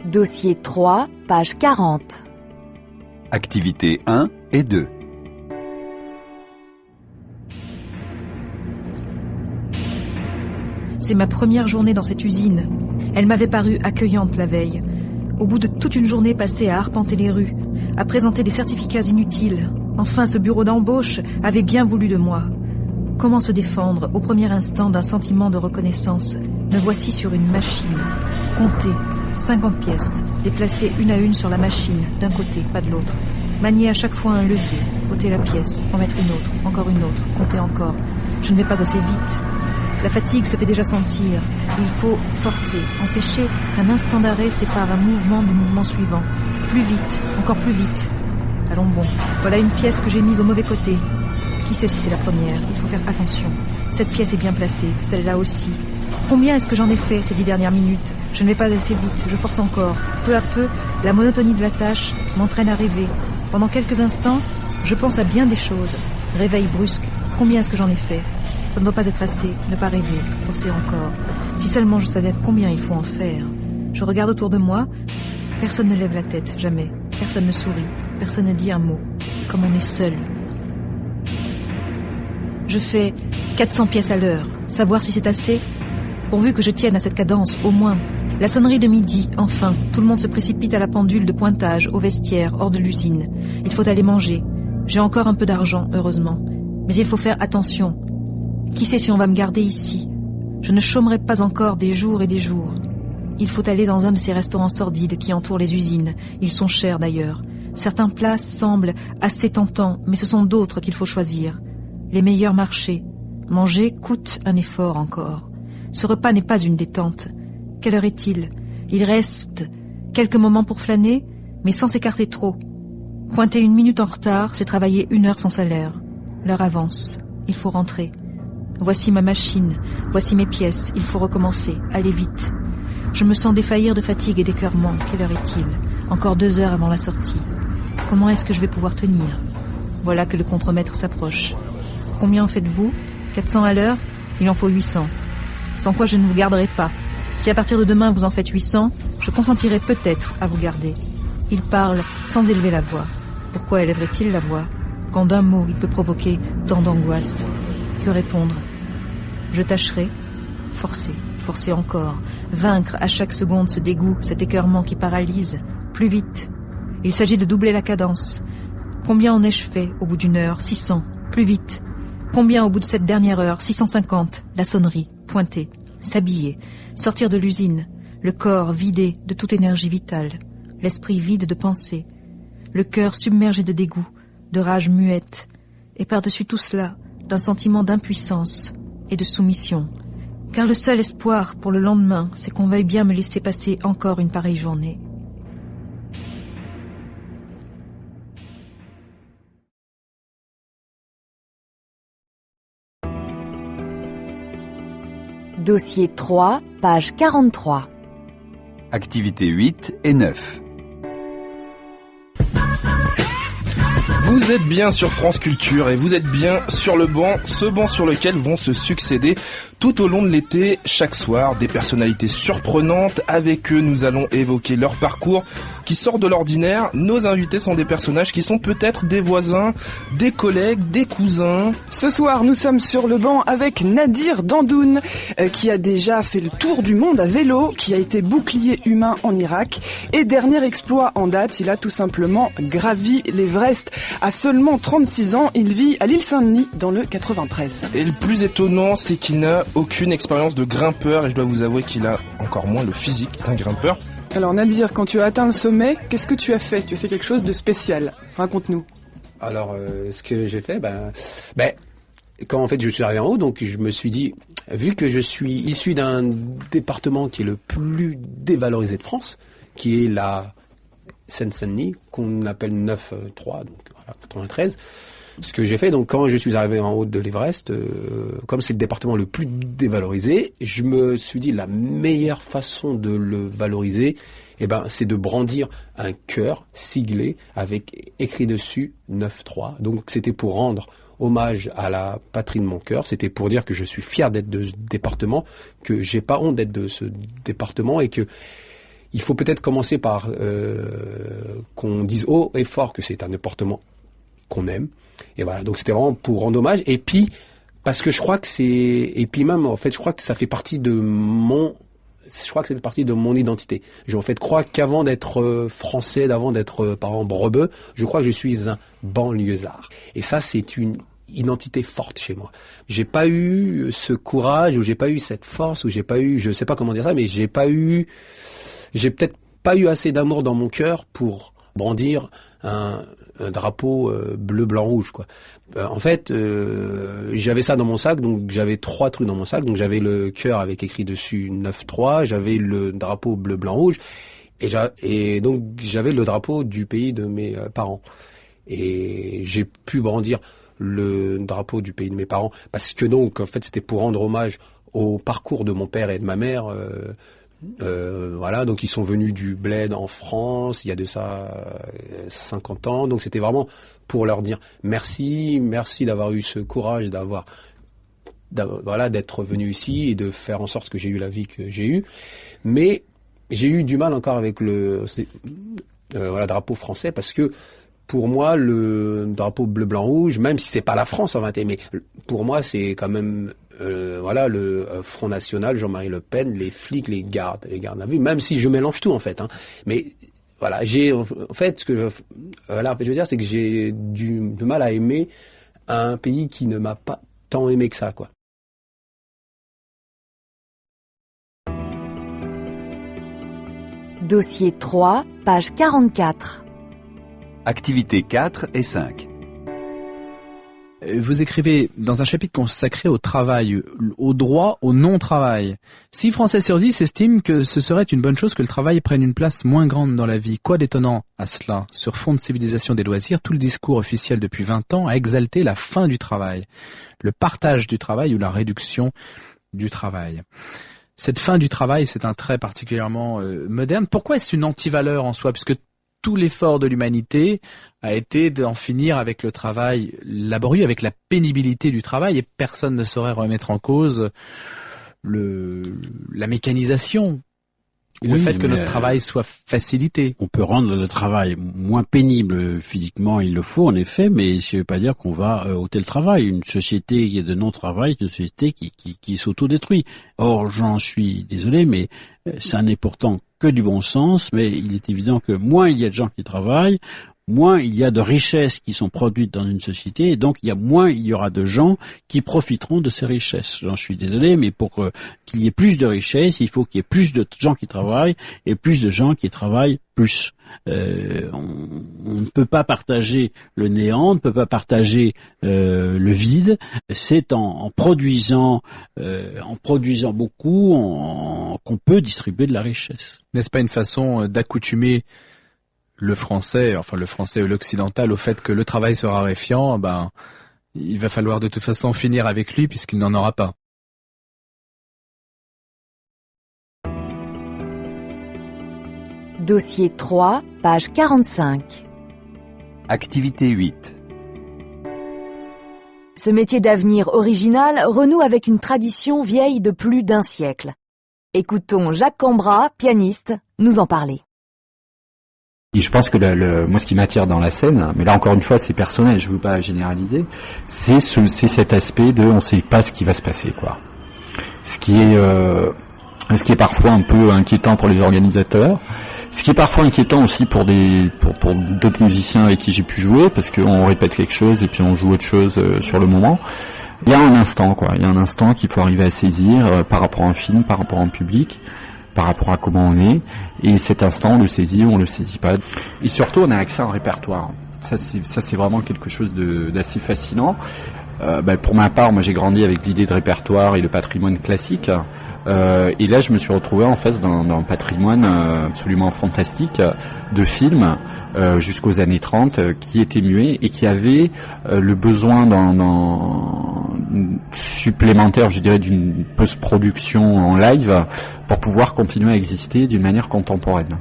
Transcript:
Dossier 3, page 40. Activités 1 et 2. C'est ma première journée dans cette usine. Elle m'avait paru accueillante la veille. Au bout de toute une journée passée à arpenter les rues, à présenter des certificats inutiles, enfin ce bureau d'embauche avait bien voulu de moi. Comment se défendre au premier instant d'un sentiment de reconnaissance? Me voici sur une machine. Compter 50 pièces, les placer une à une sur la machine, d'un côté, pas de l'autre. Manier à chaque fois un levier, ôter la pièce, en mettre une autre, encore une autre, compter encore. Je ne vais pas assez vite. La fatigue se fait déjà sentir. Il faut forcer, empêcher qu'un instant d'arrêt sépare un mouvement du mouvement suivant. Plus vite, encore plus vite. Allons bon, voilà une pièce que j'ai mise au mauvais côté. Qui sait si c'est la première? Il faut faire attention. Cette pièce est bien placée, celle-là aussi. Combien est-ce que j'en ai fait ces 10 dernières minutes? Je ne vais pas assez vite, je force encore. Peu à peu, la monotonie de la tâche m'entraîne à rêver. Pendant quelques instants, je pense à bien des choses. Réveil brusque. Combien est-ce que j'en ai fait? Ça ne doit pas être assez, ne pas rêver, forcer encore. Si seulement je savais combien il faut en faire. Je regarde autour de moi, personne ne lève la tête, jamais. Personne ne sourit, personne ne dit un mot. Comme on est seul. Je fais 400 pièces à l'heure. Savoir si c'est assez? Pourvu que je tienne à cette cadence, au moins. La sonnerie de midi, enfin. Tout le monde se précipite à la pendule de pointage, au vestiaire, hors de l'usine. Il faut aller manger. J'ai encore un peu d'argent, heureusement. Mais il faut faire attention. Qui sait si on va me garder ici? Je ne chômerai pas encore des jours et des jours. Il faut aller dans un de ces restaurants sordides qui entourent les usines. Ils sont chers d'ailleurs. Certains plats semblent assez tentants, mais ce sont d'autres qu'il faut choisir. Les meilleurs marchés. Manger coûte un effort encore. Ce repas n'est pas une détente. Quelle heure est-il? Il reste quelques moments pour flâner, mais sans s'écarter trop. Pointer 1 minute en retard, c'est travailler 1 heure sans salaire. L'heure avance. Il faut rentrer. Voici ma machine, voici mes pièces, il faut recommencer, aller vite. Je me sens défaillir de fatigue et d'écœurement. Quelle heure est-il? Encore 2 heures avant la sortie. Comment est-ce que je vais pouvoir tenir? Voilà que le contremaître s'approche. Combien en faites-vous? 400 à l'heure? Il en faut 800. Sans quoi je ne vous garderai pas. Si à partir de demain vous en faites 800, je consentirai peut-être à vous garder. Il parle sans élever la voix. Pourquoi élèverait-il la voix quand d'un mot il peut provoquer tant d'angoisse? Que répondre? Je tâcherai. Forcer encore. Vaincre à chaque seconde ce dégoût, cet écœurement qui paralyse. Plus vite. Il s'agit de doubler la cadence. Combien en ai-je fait au bout d'1 heure? 600. Plus vite. Combien au bout de cette dernière heure? 650. La sonnerie. Pointer. S'habiller. Sortir de l'usine. Le corps vidé de toute énergie vitale. L'esprit vide de pensée. Le cœur submergé de dégoût, de rage muette. Et par-dessus tout cela, d'un sentiment d'impuissance et de soumission. Car le seul espoir pour le lendemain, c'est qu'on veuille bien me laisser passer encore une pareille journée. Dossier 3, page 43. Activités 8 et 9. Vous êtes bien sur France Culture et vous êtes bien sur le banc, ce banc sur lequel vont se succéder tout au long de l'été, chaque soir, des personnalités surprenantes. Avec eux, nous allons évoquer leur parcours qui sort de l'ordinaire. Nos invités sont des personnages qui sont peut-être des voisins, des collègues, des cousins. Ce soir, nous sommes sur le banc avec Nadir Dandoun, qui a déjà fait le tour du monde à vélo, qui a été bouclier humain en Irak. Et dernier exploit en date, il a tout simplement gravi l'Everest. À seulement 36 ans, il vit à l'île Saint-Denis, dans le 93. Et le plus étonnant, c'est qu'il n'a aucune expérience de grimpeur et je dois vous avouer qu'il a encore moins le physique d'un grimpeur. Alors Nadir, quand tu as atteint le sommet, qu'est-ce que tu as fait? Tu as fait quelque chose de spécial. Raconte-nous. Alors, ce que j'ai fait, quand en fait je suis arrivé en haut, donc je me suis dit, vu que je suis issu d'un département qui est le plus dévalorisé de France, qui est la Seine-Saint-Denis, qu'on appelle 9-3, donc voilà, 93. Ce que j'ai fait, donc quand je suis arrivé en haut de l'Everest, comme c'est le département le plus dévalorisé, je me suis dit la meilleure façon de le valoriser, c'est de brandir un cœur siglé avec écrit dessus 9-3. Donc c'était pour rendre hommage à la patrie de mon cœur, c'était pour dire que je suis fier d'être de ce département, que j'ai pas honte d'être de ce département et que il faut peut-être commencer par qu'on dise haut et fort que c'est un département qu'on aime. Et voilà, donc c'était vraiment pour rendre hommage. Et puis, parce que je crois que et puis même, en fait, je crois que ça fait partie de mon identité. Je, en fait, crois qu'avant d'être français, d'avant d'être, par exemple, rebeu, je crois que je suis un banlieusard. Et ça, c'est une identité forte chez moi. J'ai pas eu ce courage, ou j'ai pas eu cette force, ou j'ai pas eu, je sais pas comment dire ça, mais j'ai peut-être pas eu assez d'amour dans mon cœur pour brandir un drapeau bleu, blanc, rouge, quoi. En fait, j'avais ça dans mon sac, donc j'avais 3 trucs dans mon sac. Donc j'avais le cœur avec écrit dessus 9-3, j'avais le drapeau bleu, blanc, rouge, et donc j'avais le drapeau du pays de mes parents. Et j'ai pu brandir le drapeau du pays de mes parents parce que donc en fait c'était pour rendre hommage au parcours de mon père et de ma mère. Voilà, donc ils sont venus du bled en France il y a de ça 50 ans, donc c'était vraiment pour leur dire merci d'avoir eu ce courage, d'être venu ici et de faire en sorte que j'ai eu la vie que j'ai eue. Mais j'ai eu du mal encore avec le drapeau français parce que pour moi, le drapeau bleu, blanc, rouge, même si c'est pas la France en 21, mais pour moi, c'est quand même, le Front National, Jean-Marie Le Pen, les flics, les gardes à vue, même si je mélange tout, en fait, hein. Mais, voilà, je veux dire, c'est que j'ai du mal à aimer un pays qui ne m'a pas tant aimé que ça, quoi. Dossier 3, page 44. Activités 4 et 5. Vous écrivez dans un chapitre consacré au travail, au droit au non-travail. 6 Français sur 10 estiment que ce serait une bonne chose que le travail prenne une place moins grande dans la vie. Quoi d'étonnant à cela? Sur fond de civilisation des loisirs, tout le discours officiel depuis 20 ans a exalté la fin du travail, le partage du travail ou la réduction du travail. Cette fin du travail, c'est un trait particulièrement moderne. Pourquoi est-ce une antivaleur en soi? Puisque tout l'effort de l'humanité a été d'en finir avec le travail laborieux, avec la pénibilité du travail, et personne ne saurait remettre en cause la mécanisation, le fait que notre travail soit facilité. On peut rendre le travail moins pénible physiquement, il le faut en effet, mais ça ne veut pas dire qu'on va ôter le travail. Une société qui est de non-travail, est une société qui s'autodétruit. Or, j'en suis désolé, mais ça n'est pourtant que du bon sens, mais il est évident que moins il y a de gens qui travaillent, moins il y a de richesses qui sont produites dans une société, et donc moins il y aura de gens qui profiteront de ces richesses. J'en suis désolé, mais pour qu'il y ait plus de richesses, il faut qu'il y ait plus de gens qui travaillent, et plus de gens qui travaillent plus. On ne peut pas partager le néant, on ne peut pas partager le vide. C'est en produisant beaucoup qu'on peut distribuer de la richesse. N'est-ce pas une façon d'accoutumer le français ou l'occidental au fait que le travail se raréfiant, il va falloir de toute façon finir avec lui puisqu'il n'en aura pas. Dossier 3, page 45. Activité 8. Ce métier d'avenir original renoue avec une tradition vieille de plus d'1 siècle. Écoutons Jacques Cambrat, pianiste, nous en parler. Et je pense que moi, ce qui m'attire dans la scène, mais là encore une fois, c'est personnel, je ne veux pas généraliser, c'est cet aspect de on ne sait pas ce qui va se passer, quoi. Ce qui est parfois un peu inquiétant pour les organisateurs, ce qui est parfois inquiétant aussi pour d'autres musiciens avec qui j'ai pu jouer, parce qu'on répète quelque chose et puis on joue autre chose sur le moment. Il y a un instant, quoi. Il y a un instant qu'il faut arriver à saisir par rapport à un film, par rapport à un public, par rapport à comment on est, et cet instant on le saisit ou on le saisit pas. Et surtout on a accès à un répertoire. Ça c'est vraiment quelque chose d'assez fascinant. Pour ma part, moi j'ai grandi avec l'idée de répertoire et le patrimoine classique, et là je me suis retrouvé en face d'un patrimoine absolument fantastique de films jusqu'aux années 30 qui étaient muets et qui avaient le besoin d'un supplémentaire, je dirais, d'une post-production en live pour pouvoir continuer à exister d'une manière contemporaine.